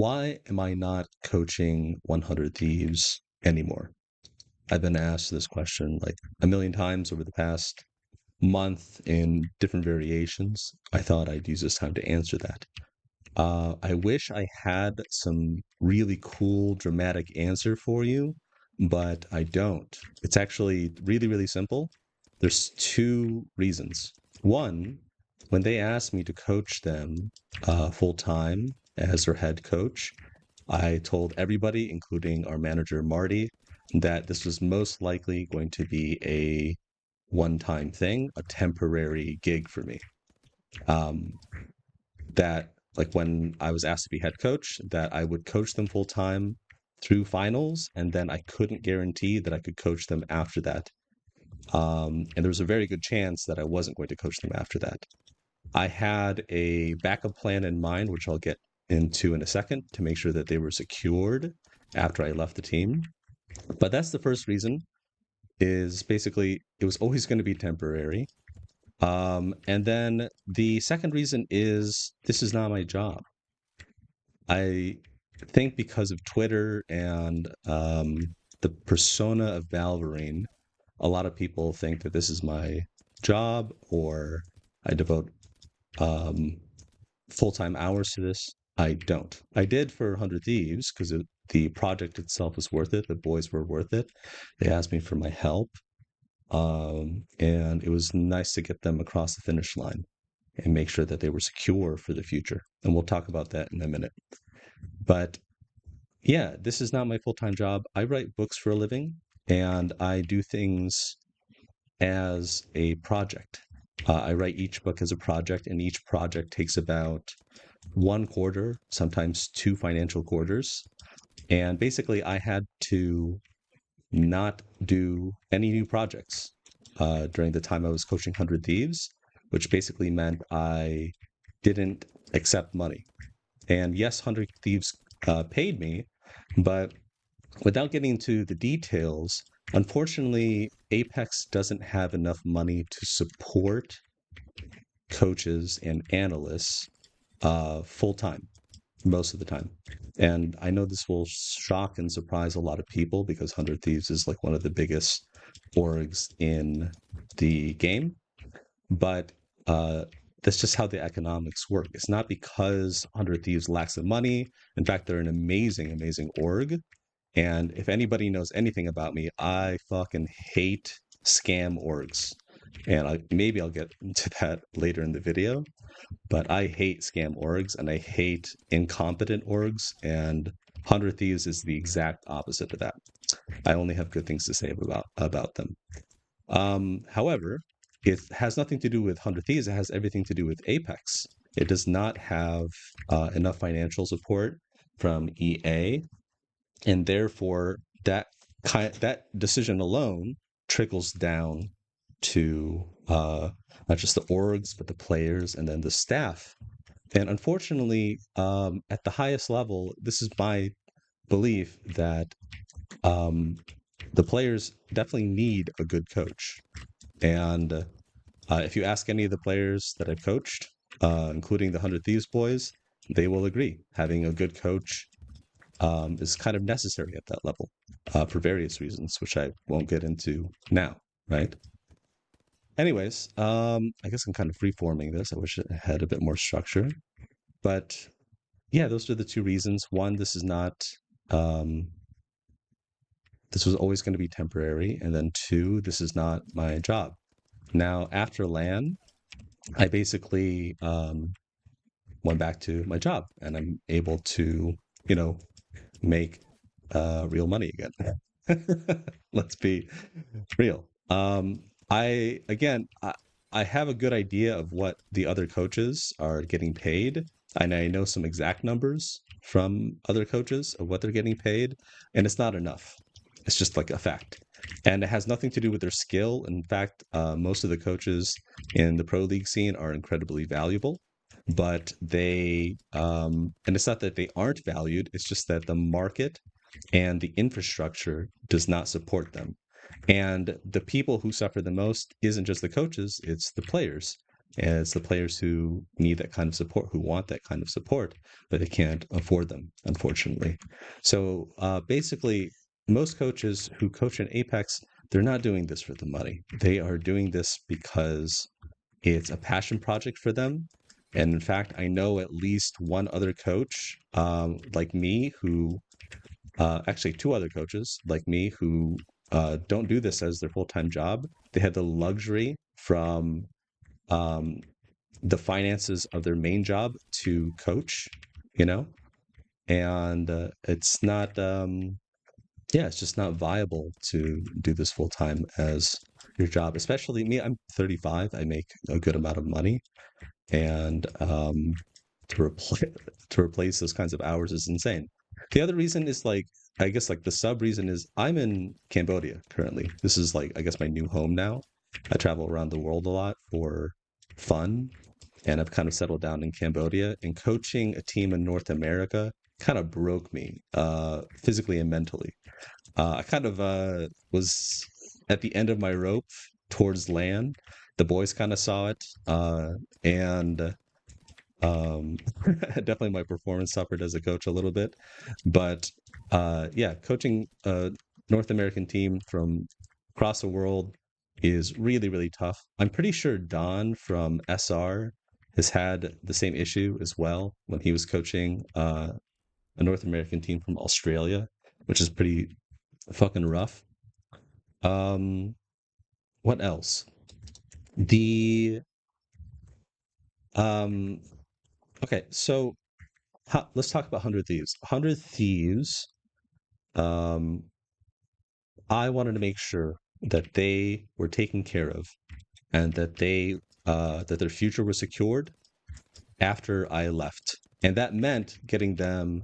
Why am I not coaching 100 Thieves anymore? I've been asked this question like a million times over the past month in different variations. I thought I'd use this time to answer that. I wish I had some really cool, dramatic answer for you, but I don't. It's actually really, really simple. There's two reasons. One, when they asked me to coach them full time as their head coach, I told everybody, including our manager Marty, that this was most likely going to be a one-time thing, a temporary gig for me. Um, that like when I was asked to be head coach, that I would coach them full time through finals, and then I couldn't guarantee that I could coach them after that. And there was a very good chance that I wasn't going to coach them after that. I had a backup plan in mind, which I'll get into in a second, to make sure that they were secured after I left the team. But that's the first reason, is basically it was always going to be temporary. And then the second reason is this is not my job. I think because of Twitter and the persona of Valverine, a lot of people think that this is my job, or I devote um, full time hours to this. I don't. I did for 100 Thieves because the project itself was worth it. The boys were worth it. They asked me for my help. And it was nice to get them across the finish line and make sure that they were secure for the future. And we'll talk about that in a minute. But yeah, this is not my full time job. I write books for a living and I do things as a project. I write each book as a project, and each project takes about one quarter, sometimes two financial quarters. And basically, I had to not do any new projects during the time I was coaching 100 Thieves, which basically meant I didn't accept money. And yes, 100 Thieves paid me, but without getting into the details, unfortunately, Apex doesn't have enough money to support coaches and analysts full time most of the time. And I know this will shock and surprise a lot of people because 100 Thieves is like one of the biggest orgs in the game. But that's just how the economics work. It's not because 100 Thieves lacks the money. In fact, they're an amazing, amazing org. And if anybody knows anything about me, I fucking hate scam orgs. And maybe I'll get into that later in the video. But I hate scam orgs and I hate incompetent orgs. And 100 Thieves is the exact opposite of that. I only have good things to say about them. However, it has nothing to do with 100 Thieves. It has everything to do with Apex. It does not have enough financial support from EA, and therefore that decision alone trickles down to not just the orgs but the players and then the staff. And unfortunately, at the highest level, this is my belief that um, the players definitely need a good coach. And if you ask any of the players that I've coached, including the 100 Thieves boys, they will agree. Having a good coach is kind of necessary at that level for various reasons, which I won't get into now, right? Anyways, I guess I'm kind of freeforming this. I wish it had a bit more structure. But yeah, those are the two reasons. One, um, this was always going to be temporary. And then two, this is not my job. Now, after LAN, I basically went back to my job and I'm able to, you know, make real money again. Let's be real. I have a good idea of what the other coaches are getting paid, and I know some exact numbers from other coaches of what they're getting paid, and it's not enough. It's just like a fact, and it has nothing to do with their skill. In fact, most of the coaches in the pro league scene are incredibly valuable, but and it's not that they aren't valued. It's just that the market and the infrastructure does not support them. And the people who suffer the most isn't just the coaches, it's the players. And it's the players who need that kind of support, who want that kind of support, but they can't afford them, unfortunately. So basically, most coaches who coach in Apex, they're not doing this for the money. They are doing this because it's a passion project for them. And in fact, I know at least one other coach like me who, actually, two other coaches like me who don't do this as their full time job. They had the luxury from um, the finances of their main job to coach, you know, and it's not, yeah, it's just not viable to do this full time as your job. Especially me, I'm 35. I make a good amount of money, and to replace to replace those kinds of hours is insane. The other reason is like, I guess like the sub reason is I'm in Cambodia currently. This is like, I guess, my new home now. I travel around the world a lot for fun, and I've kind of settled down in Cambodia. And coaching a team in North America kind of broke me physically and mentally. I kind of was at the end of my rope towards land. The boys kind of saw it, and definitely my performance suffered as a coach a little bit. But yeah, coaching a North American team from across the world is really, really tough. I'm pretty sure Don from SR has had the same issue as well when he was coaching a North American team from Australia, which is pretty fucking rough. Um, what else? The um, okay, so let's talk about 100 Thieves. 100 Thieves, um, I wanted to make sure that they were taken care of and that that their future was secured after I left. And that meant getting them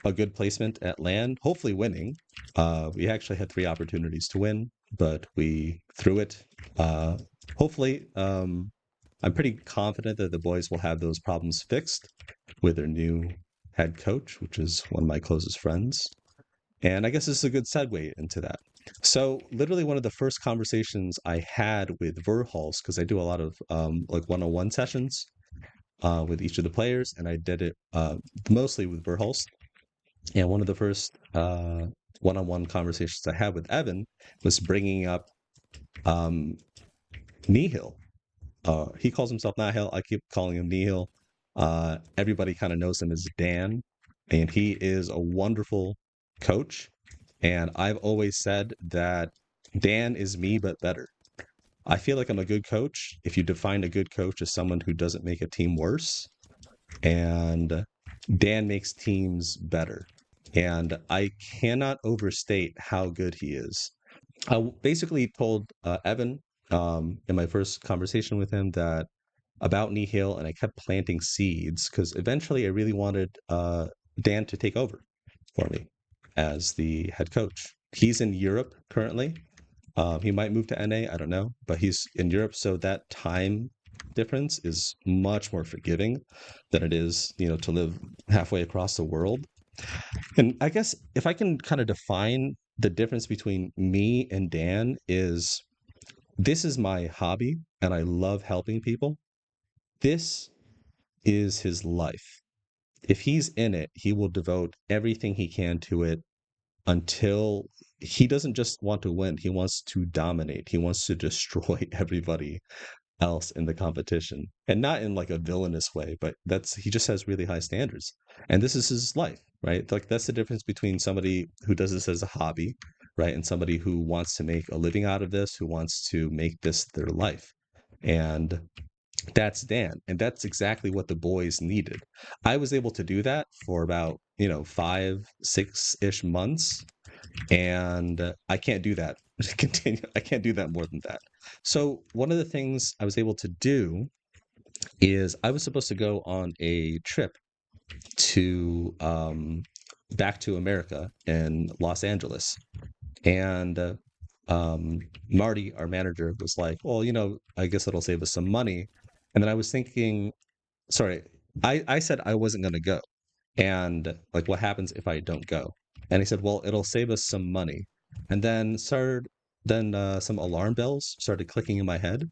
a good placement at LAN, hopefully winning. We actually had three opportunities to win, but we threw it. Uh, hopefully, I'm pretty confident that the boys will have those problems fixed with their new head coach, which is one of my closest friends. And I guess this is a good segue into that. So, literally, one of the first conversations I had with Verhulst, because I do a lot of like one-on-one sessions with each of the players, and I did it mostly with Verhulst. And one of the first one-on-one conversations I had with Evan was bringing up um, Nihil. He calls himself Nihil. I keep calling him Nihil. Everybody kind of knows him as Dan, and he is a wonderful coach. And I've always said that Dan is me, but better. I feel like I'm a good coach if you define a good coach as someone who doesn't make a team worse. And Dan makes teams better. And I cannot overstate how good he is. I basically told Evan in my first conversation with him that about Nihil, and I kept planting seeds because eventually I really wanted Dan to take over for me as the head coach. He's in Europe currently. He might move to NA, I don't know, but he's in Europe, so that time difference is much more forgiving than it is, to live halfway across the world. And I guess if I can kind of define the difference between me and Dan is this is my hobby and I love helping people. This is his life. If he's in it, he will devote everything he can to it until he doesn't just want to win, he wants to dominate. He wants to destroy everybody else in the competition. And not in like a villainous way, but that's he just has really high standards. And this is his life, right? Like that's the difference between somebody who does this as a hobby, right? And somebody who wants to make a living out of this, who wants to make this their life. And that's Dan. And that's exactly what the boys needed. I was able to do that for about, 5, 6-ish months. And I can't do that. Continue. I can't do that more than that. So one of the things I was able to do is I was supposed to go on a trip to back to America in Los Angeles. And Marty, our manager, was like, well, I guess it'll save us some money. And then I was thinking, sorry, I said I wasn't going to go. And like, what happens if I don't go? And he said, well, it'll save us some money. And then some alarm bells started clicking in my head.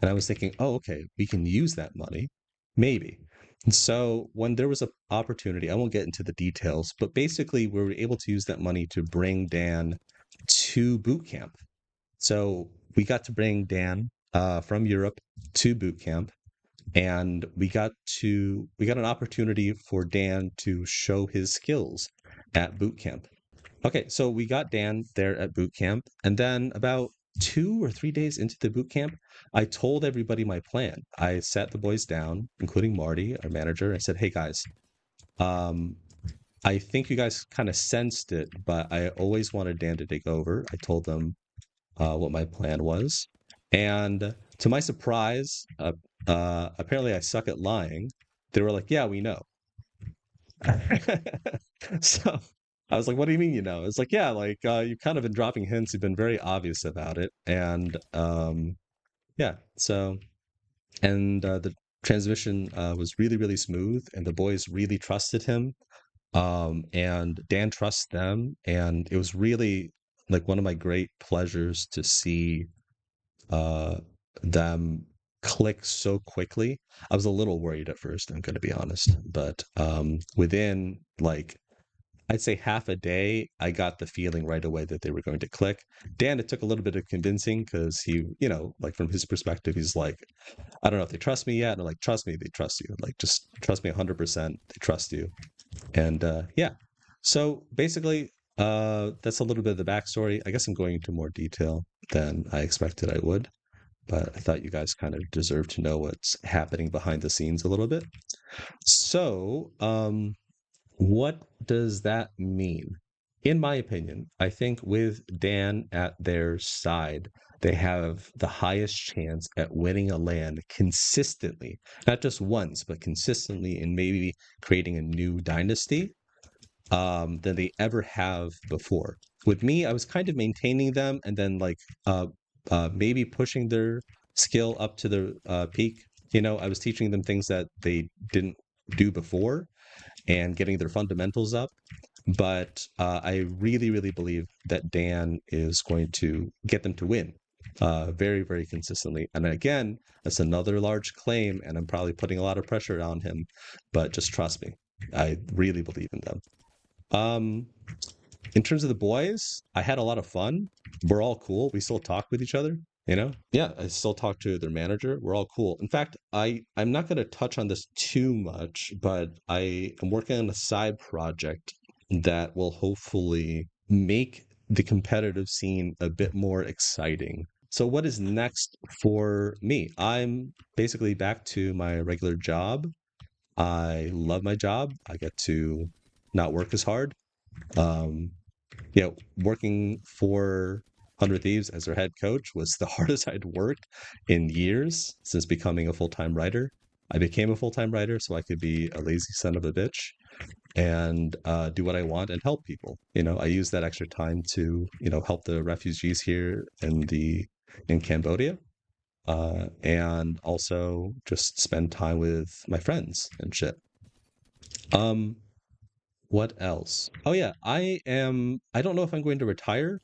And I was thinking, oh, okay, we can use that money, maybe. And so when there was an opportunity, I won't get into the details, but basically we were able to use that money to bring Dan to boot camp. So we got to bring Dan from Europe to boot camp, and we got an opportunity for Dan to show his skills at boot camp. Okay, so we got Dan there at boot camp, and then about 2 or 3 days into the boot camp, I told everybody my plan. I sat the boys down, including Marty, our manager. I said, "Hey guys, um, I think you guys kind of sensed it, but I always wanted Dan to take over." I told them what my plan was, and to my surprise, apparently I suck at lying. They were like, "Yeah, we know." So I was like, "What do you mean, you know?" It's like, "Yeah, like you've kind of been dropping hints. You've been very obvious about it." And yeah, so and the transmission was really, really smooth, and the boys really trusted him. And Dan trusts them, and it was really like one of my great pleasures to see uh, them click so quickly. I was a little worried at first, I'm going to be honest, but within like I'd say half a day, I got the feeling right away that they were going to click. Dan, it took a little bit of convincing because he, like from his perspective, he's like, I don't know if they trust me yet. And I'm like, trust me, they trust you. Like, just trust me 100%. They trust you. And yeah. So basically, that's a little bit of the backstory. I guess I'm going into more detail than I expected I would, but I thought you guys kind of deserve to know what's happening behind the scenes a little bit. So, what does that mean? In my opinion, I think with Dan at their side, they have the highest chance at winning a land consistently, not just once, but consistently, and maybe creating a new dynasty than they ever have before. With me, I was kind of maintaining them and then like maybe pushing their skill up to the peak. I was teaching them things that they didn't do before and getting their fundamentals up. But I really, really believe that Dan is going to get them to win very, very consistently. And again, that's another large claim, and I'm probably putting a lot of pressure on him, but just trust me. I really believe in them. Um, in terms of the boys, I had a lot of fun. We're all cool. We still talk with each other. Yeah, I still talk to their manager. We're all cool. In fact, I'm not going to touch on this too much, but I am working on a side project that will hopefully make the competitive scene a bit more exciting. So what is next for me? I'm basically back to my regular job. I love my job. I get to not work as hard. Um, Working for 100 Thieves as their head coach was the hardest I'd worked in years since becoming a full time writer. I became a full time writer so I could be a lazy son of a bitch and do what I want and help people. I use that extra time to, help the refugees here in Cambodia, and also just spend time with my friends and shit. Um, What else? Oh yeah, I don't know if I'm going to retire.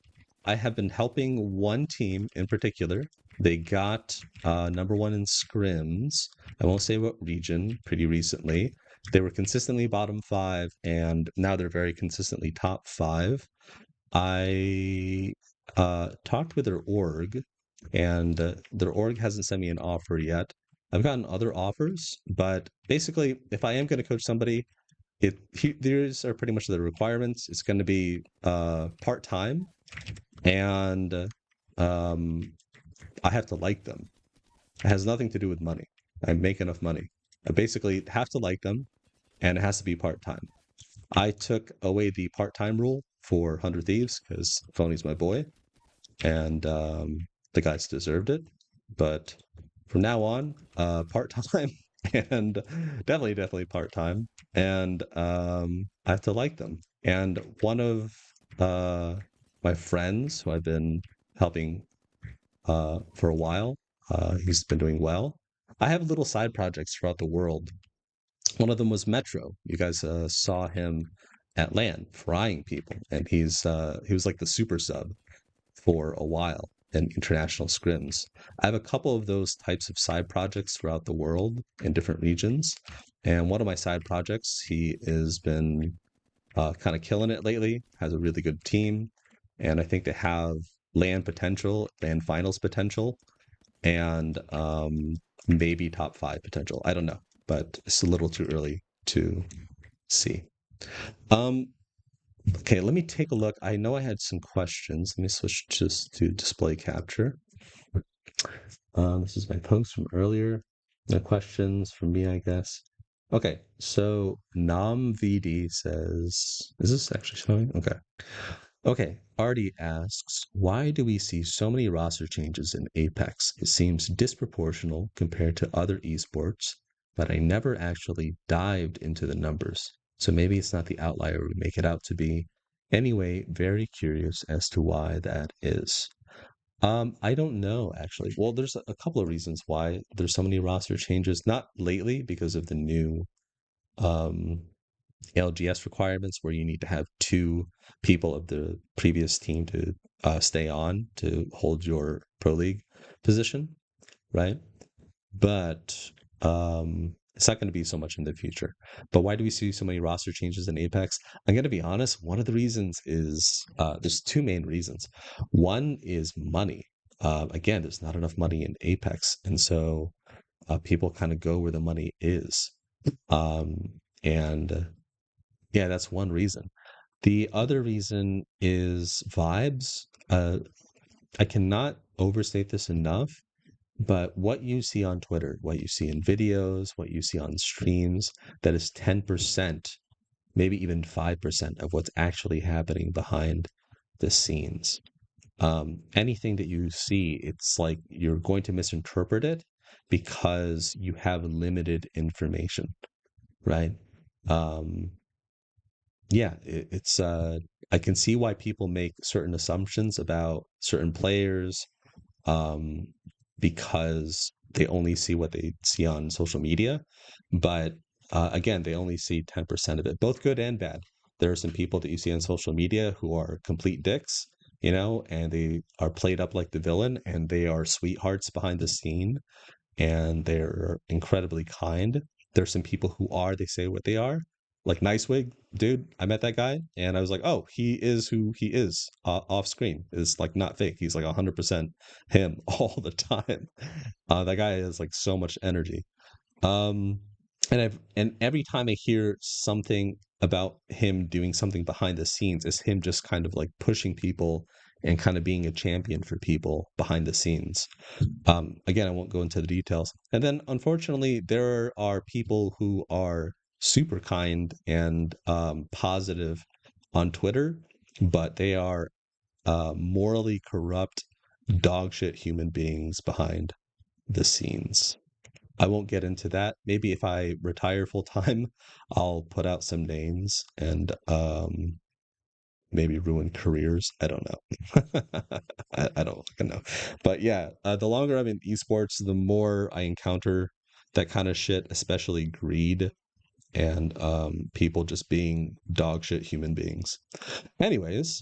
I have been helping one team in particular. They got number one in scrims. I won't say what region, pretty recently. They were consistently bottom five, and now they're very consistently top five. I talked with their org, and their org hasn't sent me an offer yet. I've gotten other offers, but basically, if I am going to coach somebody, these are pretty much the requirements. It's going to be part time, and um, I have to like them. It has nothing to do with money. I make enough money. I basically have to like them, and it has to be part time. I took away the part time rule for 100 Thieves because Phony's my boy, and the guys deserved it. But from now on, part time and definitely part time, and I have to like them. And one of uh, my friends who I've been helping for a while, he's been doing well. I have little side projects throughout the world. One of them was Metro. You guys saw him at LAN frying people, and he was like the super sub for a while. and international scrims. I have a couple of those types of side projects throughout the world in different regions. And one of my side projects, he has been kind of killing it lately, has a really good team. And I think they have land potential, land finals potential, and maybe top five potential. I don't know, but it's a little too early to see. Um, okay, let me take a look. I know I had some questions. Let me switch just to display capture. This is my post from earlier. No questions from me, I guess. Okay, so NamVD says, is this actually showing? Okay. Okay, Artie asks, why do we see so many roster changes in Apex? It seems disproportional compared to other esports, but I never actually dived into the numbers. So maybe it's not the outlier we make it out to be. Anyway, very curious as to why that is. I don't know actually. Well, there's a couple of reasons why there's so many roster changes. Not lately because of the new um LGS requirements where you need to have two people of the previous team to stay on to hold your pro league position, right? But it's not going to be so much in the future. But why do we see so many roster changes in Apex? I'm going to be honest. One of the reasons is there's two main reasons. One is money. Again, there's not enough money in Apex, and so people kind of go where the money is. Um, and yeah, that's one reason. The other reason is vibes. I cannot overstate this enough, but what you see on Twitter, what you see in videos, what you see on streams, that is 10%, maybe even 5% of what's actually happening behind the scenes. Anything that you see, it's like you're going to misinterpret it because you have limited information, right? Um, yeah, it's I can see why people make certain assumptions about certain players um because they only see what they see on social media, but again, they only see 10% of it, both good and bad. There are some people that you see on social media who are complete dicks, and they are played up like the villain, and they are sweethearts behind the scene, and they're incredibly kind. There's some people who are, they say what they are. Like Nicewig, dude, I met that guy and I was like, oh, he is who he is off screen. It's like not fake. He's like 100% him all the time. That guy has like so much energy. Um, and every time I hear something about him doing something behind the scenes, it's him just kind of like pushing people and kind of being a champion for people behind the scenes. Again, I won't go into the details. And then, unfortunately, there are people who are super kind and positive on Twitter, but they are morally corrupt, dog shit human beings behind the scenes. I won't get into that. Maybe if I retire full time, I'll put out some names and maybe ruin careers. I don't know. I don't fucking know. But yeah, the longer I'm in esports, the more I encounter that kind of shit, especially greed and people just being dog shit human beings. Anyways,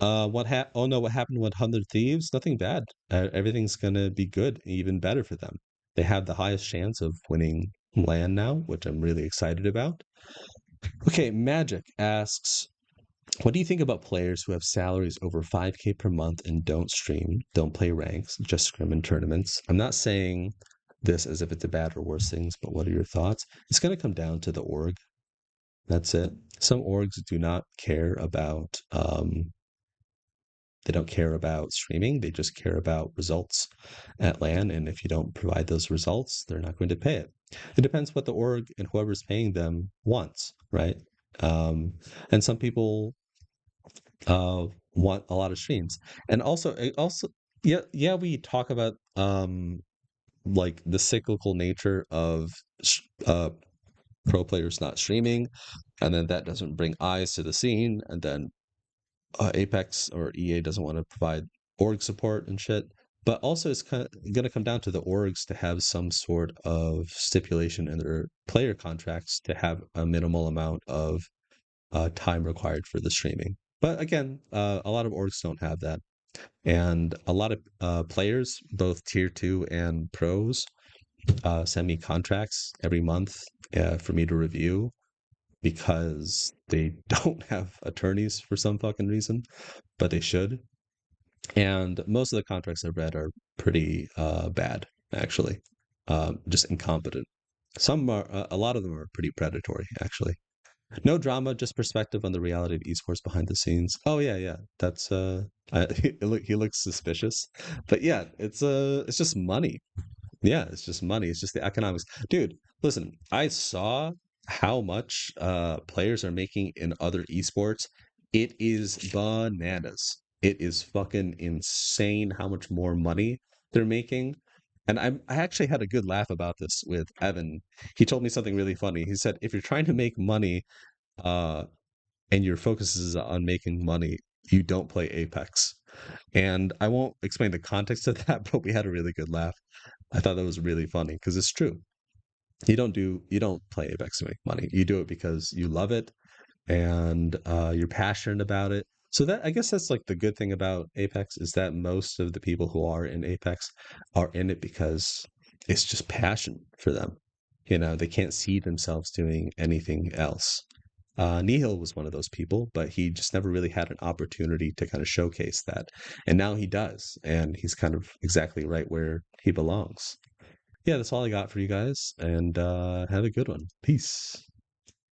oh no, what happened with 100 Thieves? Nothing bad. Everything's gonna be good, even better for them. They have the highest chance of winning land now, which I'm really excited about. Okay, Magic asks, what do you think about players who have salaries over 5K per month and don't stream, don't play ranks, just scrim in tournaments? I'm not saying this as if it's a bad or worse things, but what are your thoughts? It's going to come down to the org. That's it. Some orgs do not care about they don't care about streaming. They just care about results at LAN, and if you don't provide those results, they're not going to pay it. It depends what the org and whoever's paying them wants, right? Um, and some people uh want a lot of streams, and also yeah, we talk about like the cyclical nature of pro players not streaming, and then that doesn't bring eyes to the scene, and then Apex or EA doesn't want to provide org support and shit. But also it's kind of going to come down to the orgs to have some sort of stipulation in their player contracts to have a minimal amount of time required for the streaming. But again, a lot of orgs don't have that. And a lot of players, both tier two and pros, send me contracts every month for me to review because they don't have attorneys for some fucking reason, but they should. And most of the contracts I've read are pretty bad, actually, just incompetent. Some are, a lot of them are pretty predatory, actually. No drama, just perspective on the reality of esports behind the scenes. Oh yeah, yeah, that's he looks suspicious, but yeah, it's just money. Yeah, it's just money. It's just the economics. Dude, listen, I saw how much players are making in other esports. It is bananas. It is fucking insane how much more money they're making. And I actually had a good laugh about this with Evan. He told me something really funny. He said, if you're trying to make money uh and your focus is on making money, you don't play Apex. And I won't explain the context of that, but we had a really good laugh. I thought that was really funny because it's true. You don't play Apex to make money. You do it because you love it and you're passionate about it. So that I guess that's like the good thing about Apex is that most of the people who are in Apex are in it because it's just passion for them. You know, they can't see themselves doing anything else. Nihil was one of those people, but he just never really had an opportunity to kind of showcase that. And now he does, and he's kind of exactly right where he belongs. Yeah, that's all I got for you guys, and have a good one. Peace.